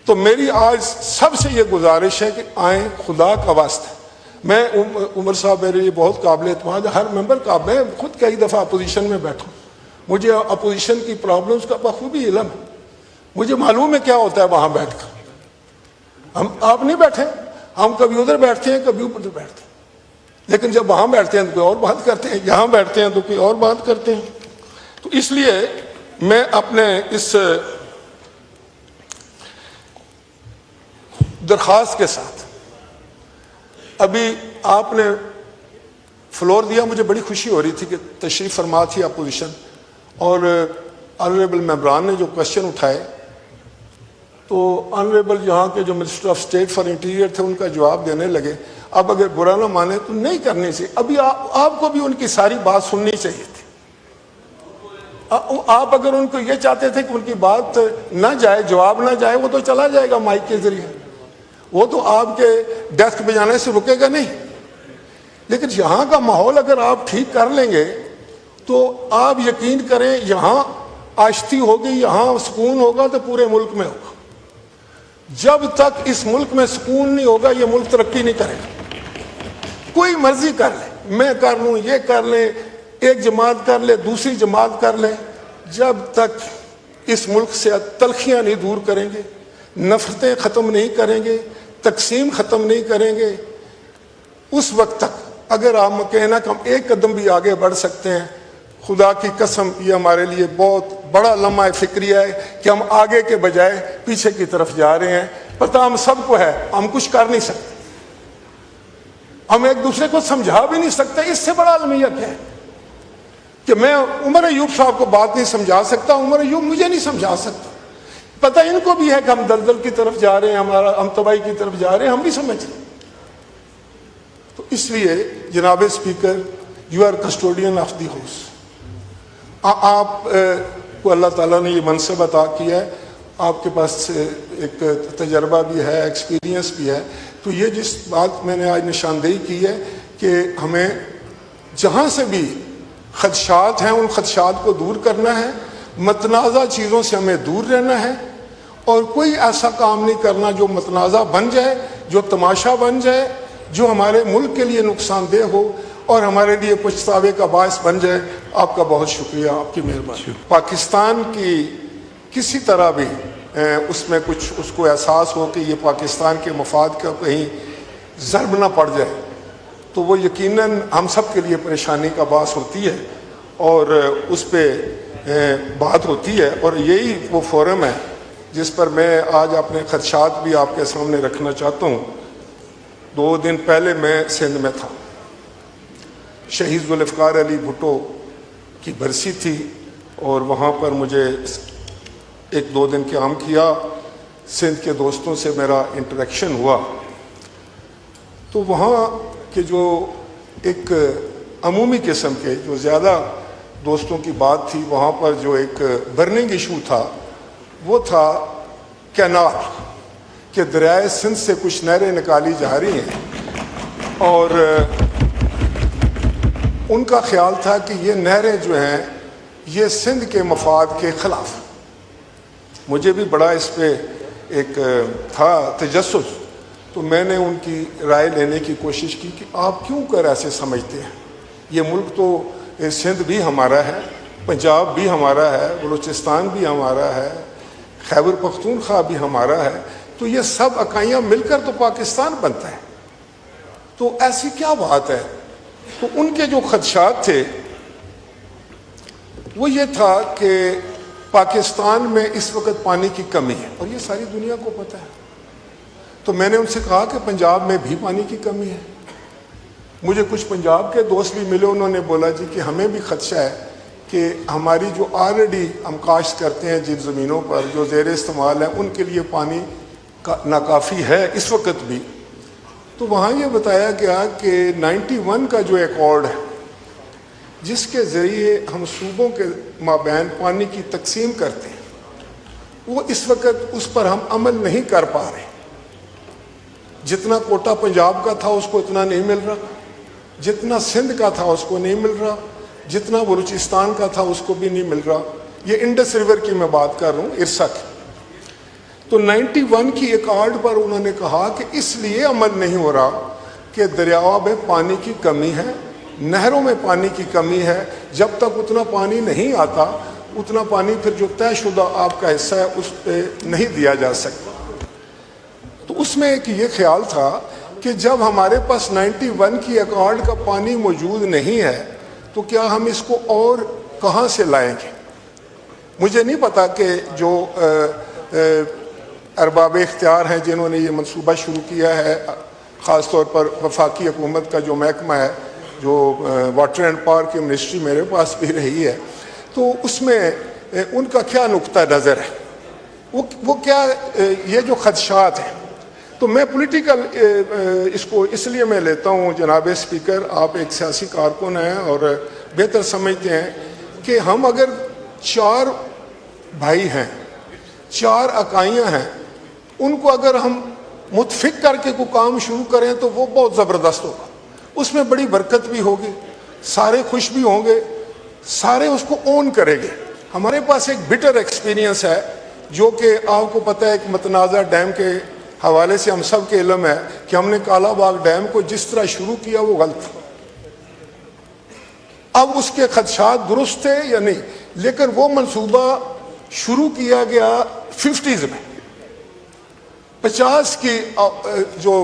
تو میری آج سب سے یہ گزارش ہے کہ آئیں، خدا کا واسطہ. میں عمر صاحب میرے لیے بہت قابل اعتماد ہے، ہر ممبر کا. میں خود کئی دفعہ اپوزیشن میں بیٹھوں، مجھے اپوزیشن کی پرابلمس کا بخوبی علم ہے، مجھے معلوم ہے کیا ہوتا ہے وہاں بیٹھ کر. آپ نہیں بیٹھے، ہم کبھی ادھر بیٹھتے ہیں کبھی ادھر بیٹھتے ہیں، لیکن جب وہاں بیٹھتے ہیں تو کوئی اور بات کرتے ہیں، یہاں بیٹھتے ہیں تو کوئی اور بات کرتے ہیں. تو اس لیے میں اپنے اس درخواست کے ساتھ، ابھی آپ نے فلور دیا، مجھے بڑی خوشی ہو رہی تھی کہ تشریف فرما تھی اپوزیشن، اور آنریبل ممبران نے جو کوشچن اٹھائے تو آنریبل یہاں کے جو minister of state for interior تھے ان کا جواب دینے لگے. اب اگر برا نہ مانے تو نہیں کرنی چاہیے، ابھی آپ کو بھی ان کی ساری بات سننی چاہیے تھی. آپ اگر ان کو یہ چاہتے تھے کہ ان کی بات نہ جائے، جواب نہ جائے، وہ تو چلا جائے گا مائک کے ذریعے، وہ تو آپ کے ڈیسک پہ جانے سے رکے گا نہیں. لیکن یہاں کا ماحول اگر آپ ٹھیک کر لیں گے تو آپ یقین کریں یہاں آشتی ہوگی، یہاں سکون ہوگا تو پورے ملک میں ہوگا. جب تک اس ملک میں سکون نہیں ہوگا یہ ملک ترقی نہیں کرے گا. کوئی مرضی کر لے، میں کر لوں، یہ کر لیں، ایک جماعت کر لے، دوسری جماعت کر لے، جب تک اس ملک سے تلخیاں نہیں دور کریں گے، نفرتیں ختم نہیں کریں گے، تقسیم ختم نہیں کریں گے، اس وقت تک اگر آپ کہنا کہ ہم ایک قدم بھی آگے بڑھ سکتے ہیں، خدا کی قسم یہ ہمارے لیے بہت بڑا لمحہ فکریہ ہے کہ ہم آگے کے بجائے پیچھے کی طرف جا رہے ہیں. پتہ ہم سب کو ہے، ہم کچھ کر نہیں سکتے، ہم ایک دوسرے کو سمجھا بھی نہیں سکتے. اس سے بڑا المیہ کیا ہے کہ میں عمر ایوب صاحب کو بات نہیں سمجھا سکتا، عمر ایوب مجھے نہیں سمجھا سکتا. پتہ ان کو بھی ہے کہ ہم دلدل کی طرف جا رہے ہیں، ہم تباہی کی طرف جا رہے ہیں، ہم نہیں سمجھ رہے. تو اس لیے جناب speaker, you are custodian of the house. آپ کو اللہ تعالیٰ نے یہ منصب عطا کیا ہے، آپ کے پاس ایک تجربہ بھی ہے، ایکسپیرینس بھی ہے. تو یہ جس بات میں نے آج نشاندہی کی ہے کہ ہمیں جہاں سے بھی خدشات ہیں ان خدشات کو دور کرنا ہے، متنازع چیزوں سے ہمیں دور رہنا ہے، اور کوئی ایسا کام نہیں کرنا جو متنازع بن جائے، جو تماشا بن جائے، جو ہمارے ملک کے لیے نقصان دہ ہو اور ہمارے لیے پچھتاوے کا باعث بن جائے. آپ کا بہت شکریہ، آپ کی مہربانی. پاکستان کی کسی طرح بھی اس میں کچھ اس کو احساس ہو کہ یہ پاکستان کے مفاد کا کہیں ضرب نہ پڑ جائے تو وہ یقیناً ہم سب کے لیے پریشانی کا باعث ہوتی ہے اور اس پہ بات ہوتی ہے. اور یہی وہ فورم ہے جس پر میں آج اپنے خدشات بھی آپ کے سامنے رکھنا چاہتا ہوں. 2 دن پہلے میں سندھ میں تھا، شہید ذوالفقار علی بھٹو کی برسی تھی، اور وہاں پر مجھے 1-2 دن قیام کیا. سندھ کے دوستوں سے میرا انٹریکشن ہوا تو وہاں کے جو ایک عمومی قسم کے جو زیادہ دوستوں کی بات تھی، وہاں پر جو ایک برننگ ایشو تھا وہ تھا کینال، کہ دریائے سندھ سے کچھ نہریں نکالی جا رہی ہیں اور ان کا خیال تھا کہ یہ نہریں جو ہیں یہ سندھ کے مفاد کے خلاف. مجھے بھی بڑا اس پہ ایک تھا تجسس، تو میں نے ان کی رائے لینے کی کوشش کی کہ آپ کیوں کر ایسے سمجھتے ہیں، یہ ملک تو سندھ بھی ہمارا ہے، پنجاب بھی ہمارا ہے، بلوچستان بھی ہمارا ہے، خیبر پختونخوا بھی ہمارا ہے، تو یہ سب اکائیاں مل کر تو پاکستان بنتا ہے، تو ایسی کیا بات ہے. تو ان کے جو خدشات تھے وہ یہ تھا کہ پاکستان میں اس وقت پانی کی کمی ہے اور یہ ساری دنیا کو پتہ ہے. تو میں نے ان سے کہا کہ پنجاب میں بھی پانی کی کمی ہے. مجھے کچھ پنجاب کے دوست بھی ملے، انہوں نے بولا جی کہ ہمیں بھی خدشہ ہے کہ ہماری جو آلریڈی ہم کاشت کرتے ہیں جن زمینوں پر جو زیر استعمال ہیں ان کے لیے پانی ناکافی ہے اس وقت بھی. تو وہاں یہ بتایا گیا کہ 91 کا جو ایکارڈ ہے جس کے ذریعے ہم صوبوں کے مابین پانی کی تقسیم کرتے ہیں، وہ اس وقت اس پر ہم عمل نہیں کر پا رہے. جتنا کوٹا پنجاب کا تھا اس کو اتنا نہیں مل رہا، جتنا سندھ کا تھا اس کو نہیں مل رہا، جتنا بلوچستان کا تھا اس کو بھی نہیں مل رہا. یہ انڈس ریور کی میں بات کر رہا ہوں، ارسا کی. تو 91 کی ایکارڈ پر انہوں نے کہا کہ اس لیے عمل نہیں ہو رہا کہ دریاؤں میں پانی کی کمی ہے، نہروں میں پانی کی کمی ہے، جب تک اتنا پانی نہیں آتا اتنا پانی پھر جو طے شدہ آپ کا حصہ ہے اس پہ نہیں دیا جا سکتا۔ تو اس میں ایک یہ خیال تھا کہ جب ہمارے پاس 91 کی ایکارڈ کا پانی موجود نہیں ہے تو کیا ہم اس کو اور کہاں سے لائیں گے؟ مجھے نہیں پتا کہ جو ارباب اختیار ہیں جنہوں نے یہ منصوبہ شروع کیا ہے، خاص طور پر وفاقی حکومت کا جو محکمہ ہے، جو واٹر اینڈ پاور کی منسٹری میرے پاس بھی رہی ہے، تو اس میں ان کا کیا نقطہ نظر ہے، وہ کیا یہ جو خدشات ہیں۔ تو میں پولیٹیکل اس کو اس لیے میں لیتا ہوں جناب اسپیکر، آپ ایک سیاسی کارکن ہیں اور بہتر سمجھتے ہیں کہ ہم اگر 4 بھائی ہیں، 4 اکائیاں ہیں، ان کو اگر ہم متفق کر کے کوئی کام شروع کریں تو وہ بہت زبردست ہوگا، اس میں بڑی برکت بھی ہوگی، سارے خوش بھی ہوں گے، سارے اس کو اون کریں گے۔ ہمارے پاس ایک بٹر ایکسپیرینس ہے جو کہ آپ کو پتہ ہے، ایک متنازع ڈیم کے حوالے سے ہم سب کے علم ہے کہ ہم نے کالا باغ ڈیم کو جس طرح شروع کیا وہ غلط تھا۔ اب اس کے خدشات درست تھے یا نہیں، لیکن وہ منصوبہ شروع کیا گیا 50s میں، 50 کی جو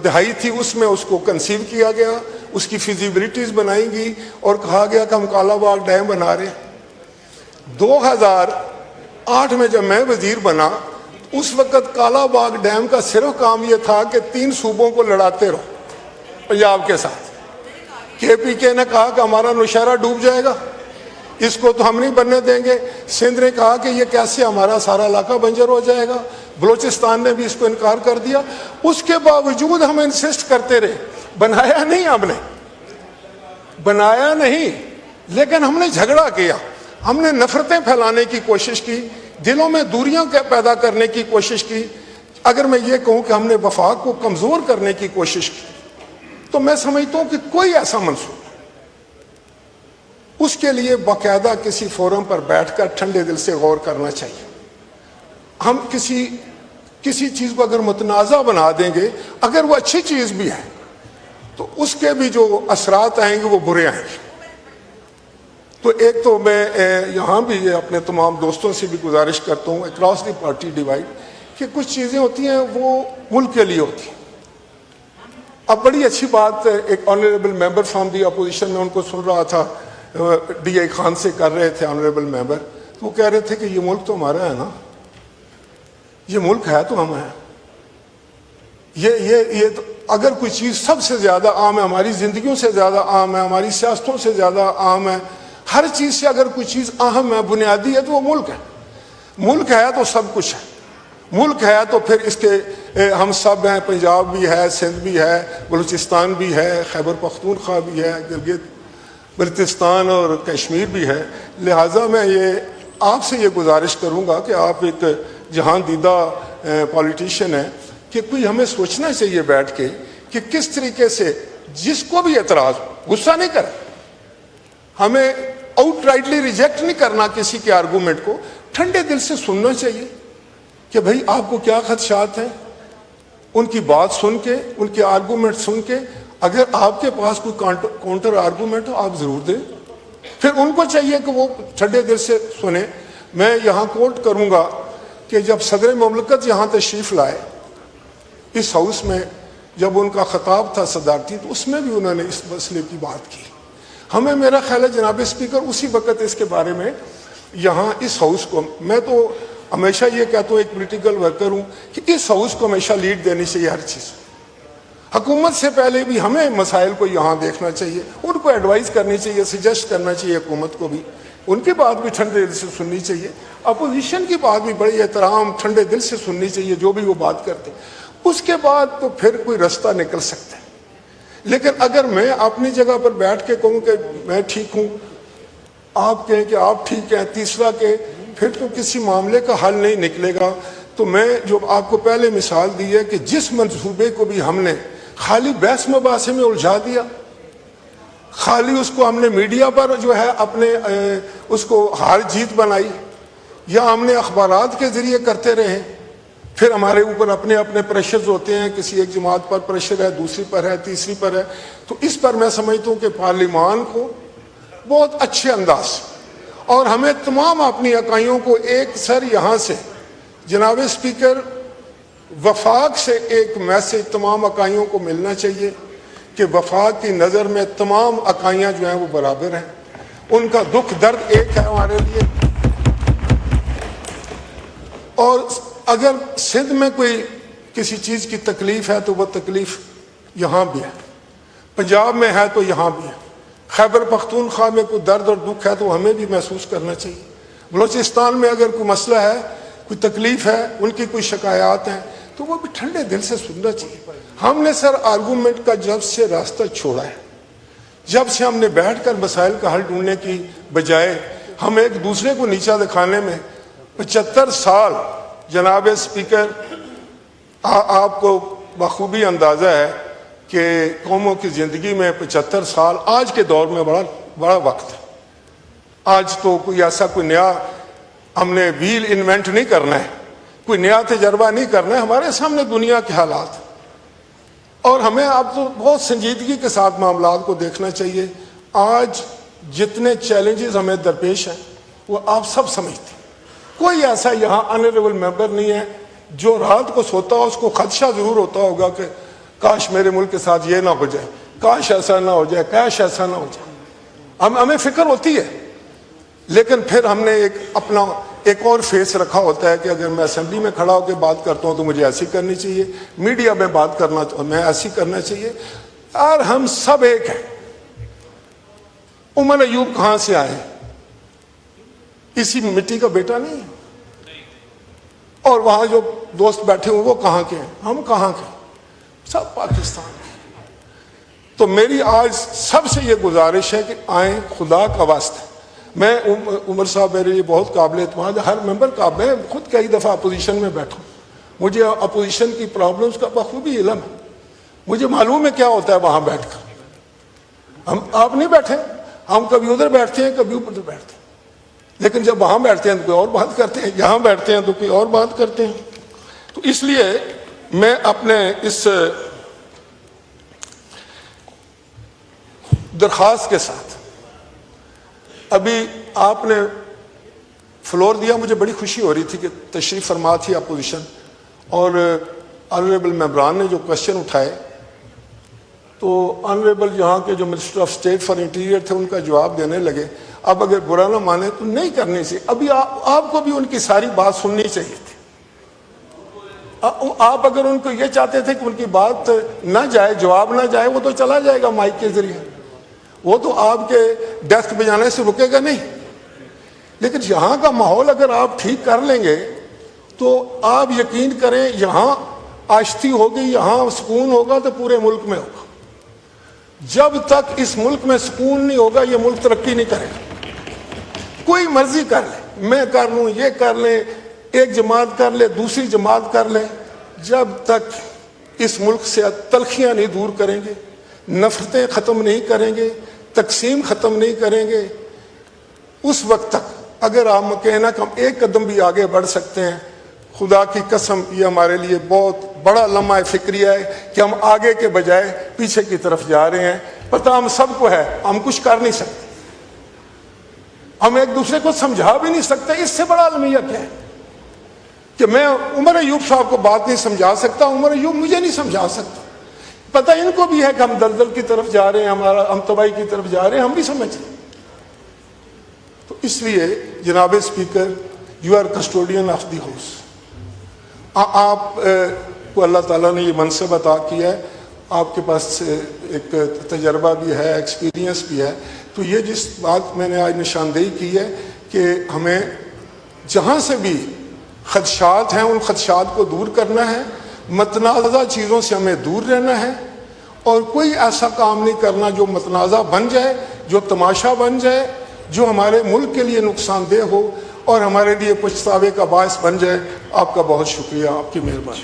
دہائی تھی اس میں اس کو کنسیو کیا گیا، اس کی فیزیبلٹیز بنائی گئی اور کہا گیا کہ ہم کالا باغ ڈیم بنا رہے ہیں۔ 2008 میں جب میں وزیر بنا، اس وقت کالا باغ ڈیم کا صرف کام یہ تھا کہ 3 صوبوں کو لڑاتے رہو پنجاب کے ساتھ۔ KPK نے کہا کہ ہمارا نوشہرہ ڈوب جائے گا، اس کو تو ہم نہیں بننے دیں گے۔ سندھ نے کہا کہ یہ کیسے ہمارا سارا علاقہ بنجر ہو جائے گا۔ بلوچستان نے بھی اس کو انکار کر دیا۔ اس کے باوجود ہم انسسٹ کرتے رہے، بنایا نہیں، ہم نے بنایا نہیں، لیکن ہم نے جھگڑا کیا، ہم نے نفرتیں پھیلانے کی کوشش کی، دلوں میں دوریاں پیدا کرنے کی کوشش کی۔ اگر میں یہ کہوں کہ ہم نے وفاق کو کمزور کرنے کی کوشش کی، تو میں سمجھتا ہوں کہ کوئی ایسا منصوبہ اس کے لیے باقاعدہ کسی فورم پر بیٹھ کر ٹھنڈے دل سے غور کرنا چاہیے۔ ہم کسی چیز کو اگر متنازع بنا دیں گے، اگر وہ اچھی چیز بھی ہے تو اس کے بھی جو اثرات آئیں گے وہ برے آئیں گے۔ تو ایک تو میں یہاں بھی اپنے تمام دوستوں سے بھی گزارش کرتا ہوں اکراس دی پارٹی ڈیوائڈ، کہ کچھ چیزیں ہوتی ہیں وہ ملک کے لیے ہوتی ہیں۔ اب بڑی اچھی بات ایک honourable member from the opposition, میں ان کو سن رہا تھا، DI خان سے کر رہے تھے آنریبل ممبر، تو وہ کہہ رہے تھے کہ یہ ملک تو ہمارا ہے نا، یہ ملک ہے تو ہم ہیں، یہ تو اگر کوئی چیز سب سے زیادہ عام ہے، ہماری زندگیوں سے زیادہ عام ہے، ہماری سیاستوں سے زیادہ عام ہے، ہر چیز سے اگر کوئی چیز اہم ہے، بنیادی ہے، تو وہ ملک ہے۔ ملک ہے تو سب کچھ ہے، ملک ہے تو پھر اس کے ہم سب ہیں، پنجاب بھی ہے، سندھ بھی ہے، بلوچستان بھی ہے، خیبر پختونخوا بھی ہے، گلگت بلتستان اور کشمیر بھی ہے۔ لہٰذا میں آپ سے یہ گزارش کروں گا کہ آپ ایک جہاں دیدہ پولیٹیشین ہیں، کہ کوئی ہمیں سوچنا چاہیے بیٹھ کے کہ کس طریقے سے جس کو بھی اعتراض، غصہ نہیں کرے، ہمیں آؤٹ رائٹلی ریجیکٹ نہیں کرنا کسی کے آرگومنٹ کو، ٹھنڈے دل سے سننا چاہیے کہ بھائی آپ کو کیا خدشات ہیں، ان کی بات سن کے، ان کے آرگومنٹ سن کے، اگر آپ کے پاس کوئی کاؤنٹر آرگومنٹ ہو آپ ضرور دیں، پھر ان کو چاہیے کہ وہ ٹھنڈے دل سے سنیں۔ میں یہاں کوٹ کروں گا کہ جب صدر مملکت یہاں تشریف لائے اس ہاؤس میں، جب ان کا خطاب تھا صدارتی، تو اس میں بھی انہوں نے اس مسئلے کی بات کی۔ ہمیں، میرا خیال ہے جناب اسپیکر، اسی وقت اس کے بارے میں یہاں اس ہاؤس کو، میں تو ہمیشہ یہ کہتا ہوں، ایک پولیٹیکل ورکر ہوں، کہ اس ہاؤس کو ہمیشہ لیڈ دینی چاہیے ہر چیز۔ حکومت سے پہلے بھی ہمیں مسائل کو یہاں دیکھنا چاہیے، ان کو ایڈوائز کرنی چاہیے، سجیسٹ کرنا چاہیے حکومت کو بھی، ان کی بات بھی ٹھنڈے دل سے سننی چاہیے، اپوزیشن کی بات بھی بڑی احترام ٹھنڈے دل سے سننی چاہیے جو بھی وہ بات کرتے، اس کے بعد تو پھر کوئی رستہ نکل سکتا ہے۔ لیکن اگر میں اپنی جگہ پر بیٹھ کے کہوں کہ میں ٹھیک ہوں، آپ کہیں کہ آپ ٹھیک ہیں، تیسرا کہ، پھر تو کسی معاملے کا حل نہیں نکلے گا۔ تو میں جو آپ کو پہلے مثال دی ہے کہ جس منصوبے کو بھی ہم نے خالی بحث مباحثے میں الجھا دیا، خالی اس کو ہم نے میڈیا پر جو ہے اپنے اس کو ہار جیت بنائی، یا ہم نے اخبارات کے ذریعے کرتے رہے، پھر ہمارے اوپر اپنے اپنے پریشرز ہوتے ہیں، کسی ایک جماعت پر پریشر ہے، دوسری پر ہے، تیسری پر ہے. تو اس پر میں سمجھتا ہوں کہ پارلیمان کو بہت اچھے انداز اور ہمیں تمام اپنی اکائیوں کو ایک سر یہاں سے جناب اسپیکر وفاق سے ایک میسج تمام اکائیوں کو ملنا چاہیے کہ وفاق کی نظر میں تمام اکائیاں جو ہیں وہ برابر ہیں، ان کا دکھ درد ایک ہے ہمارے لیے. اور اگر سندھ میں کوئی کسی چیز کی تکلیف ہے تو وہ تکلیف یہاں بھی ہے، پنجاب میں ہے تو یہاں بھی ہے، خیبر پختونخوا میں کوئی درد اور دکھ ہے تو ہمیں بھی محسوس کرنا چاہیے. بلوچستان میں اگر کوئی مسئلہ ہے، کوئی تکلیف ہے، ان کی کوئی شکایات ہیں تو وہ بھی ٹھنڈے دل سے سننا چاہیے. ہم نے سر آرگومنٹ کا جب سے راستہ چھوڑا ہے، جب سے ہم نے بیٹھ کر مسائل کا حل ڈھونڈنے کی بجائے ہم ایک دوسرے کو نیچا دکھانے میں 75 سال جناب اسپیکر آپ کو بخوبی اندازہ ہے کہ قوموں کی زندگی میں 75 سال آج کے دور میں بڑا وقت ہے. آج تو کوئی ایسا کوئی نیا ہم نے ویل انوینٹ نہیں کرنا ہے، کوئی نیا تجربہ نہیں کرنا ہے، ہمارے سامنے دنیا کے حالات اور ہمیں اب تو بہت سنجیدگی کے ساتھ معاملات کو دیکھنا چاہیے. آج جتنے چیلنجز ہمیں درپیش ہیں وہ آپ سب سمجھتے ہیں. کوئی ایسا یہاں آنریبل ممبر نہیں ہے جو رات کو سوتا ہو اس کو خدشہ ضرور ہوتا ہوگا کہ کاش میرے ملک کے ساتھ یہ نہ ہو جائے، کاش ایسا نہ ہو جائے، کاش ایسا نہ ہو جائے. ہمیں فکر ہوتی ہے، لیکن پھر ہم نے اپنا ایک اور فیس رکھا ہوتا ہے کہ اگر میں اسمبلی میں کھڑا ہو کے بات کرتا ہوں تو مجھے ایسی کرنی چاہیے، میڈیا میں بات کرنا تو میں ایسی کرنا چاہیے. اور ہم سب ایک ہیں. عمر ایوب کہاں سے آئے؟ اسی مٹی کا بیٹا نہیں ہے. اور وہاں جو دوست بیٹھے ہوئے وہ کہاں کے ہیں؟ ہم کہاں کے؟ سب پاکستان کے. تو میری آج سب سے یہ گزارش ہے کہ آئیں، خدا کا واسطہ. میں عمر صاحب میرے لیے بہت قابل اعتماد ہے، ہر ممبر کا. میں خود کئی دفعہ اپوزیشن میں بیٹھا ہوں، مجھے اپوزیشن کی پرابلمز کا بخوبی علم ہے، مجھے معلوم ہے کیا ہوتا ہے وہاں بیٹھ کر. آپ نہیں بیٹھے، ہم کبھی ادھر بیٹھتے ہیں کبھی ادھر بیٹھتے ہیں، لیکن جب وہاں بیٹھتے ہیں تو کوئی اور بات کرتے ہیں، یہاں بیٹھتے ہیں تو کوئی اور بات کرتے ہیں. تو اس لیے میں اپنے اس درخواست کے ساتھ، ابھی آپ نے فلور دیا، مجھے بڑی خوشی ہو رہی تھی کہ تشریف فرما تھی اپوزیشن اور آنریبل ممبران نے جو کوشچن اٹھائے تو آنریبل یہاں کے جو minister of state for interior تھے ان کا جواب دینے لگے. اب اگر برا نہ مانے تو نہیں کرنی چاہیے. ابھی آپ کو بھی ان کی ساری بات سننی چاہیے تھی. آپ اگر ان کو یہ چاہتے تھے کہ ان کی بات نہ جائے، جواب نہ جائے، وہ تو چلا جائے گا مائک کے ذریعے، وہ تو آپ کے ڈیسک بجانے سے رکے گا نہیں. لیکن یہاں کا ماحول اگر آپ ٹھیک کر لیں گے تو آپ یقین کریں یہاں آشتی ہوگی، یہاں سکون ہوگا تو پورے ملک میں ہوگا. جب تک اس ملک میں سکون نہیں ہوگا یہ ملک ترقی نہیں کرے گا. کوئی مرضی کر لے، میں کر لوں، یہ کر لیں، ایک جماعت کر لے، دوسری جماعت کر لیں، جب تک اس ملک سے تلخیاں نہیں دور کریں گے، نفرتیں ختم نہیں کریں گے، تقسیم ختم نہیں کریں گے، اس وقت تک اگر آپ کہنا کہ ہم ایک قدم بھی آگے بڑھ سکتے ہیں، خدا کی قسم یہ ہمارے لیے بہت بڑا لمحہ فکریہ ہے کہ ہم آگے کے بجائے پیچھے کی طرف جا رہے ہیں. پتہ ہم سب کو ہے ہم کچھ کر نہیں سکتے، ہم ایک دوسرے کو سمجھا بھی نہیں سکتے. اس سے بڑا المیہ کیا ہے کہ میں عمر ایوب صاحب کو بات نہیں سمجھا سکتا، عمر ایوب مجھے نہیں سمجھا سکتا. پتہ ان کو بھی ہے کہ ہم دلدل کی طرف جا رہے ہیں، ہم تباہی کی طرف جا رہے ہیں، ہم بھی سمجھتے ہیں. تو اس لیے جناب speaker, you are custodian of the house. آپ کو اللہ تعالیٰ نے یہ منصب عطا کیا ہے، آپ کے پاس ایک تجربہ بھی ہے، ایکسپیرینس بھی ہے. تو یہ جس بات میں نے آج نشاندہی کی ہے کہ ہمیں جہاں سے بھی خدشات ہیں ان خدشات کو دور کرنا ہے، متنازع چیزوں سے ہمیں دور رہنا ہے، اور کوئی ایسا کام نہیں کرنا جو متنازع بن جائے، جو تماشا بن جائے، جو ہمارے ملک کے لیے نقصان دہ ہو اور ہمارے لیے پچھتاوے کا باعث بن جائے. آپ کا بہت شکریہ، آپ کی مہربانی.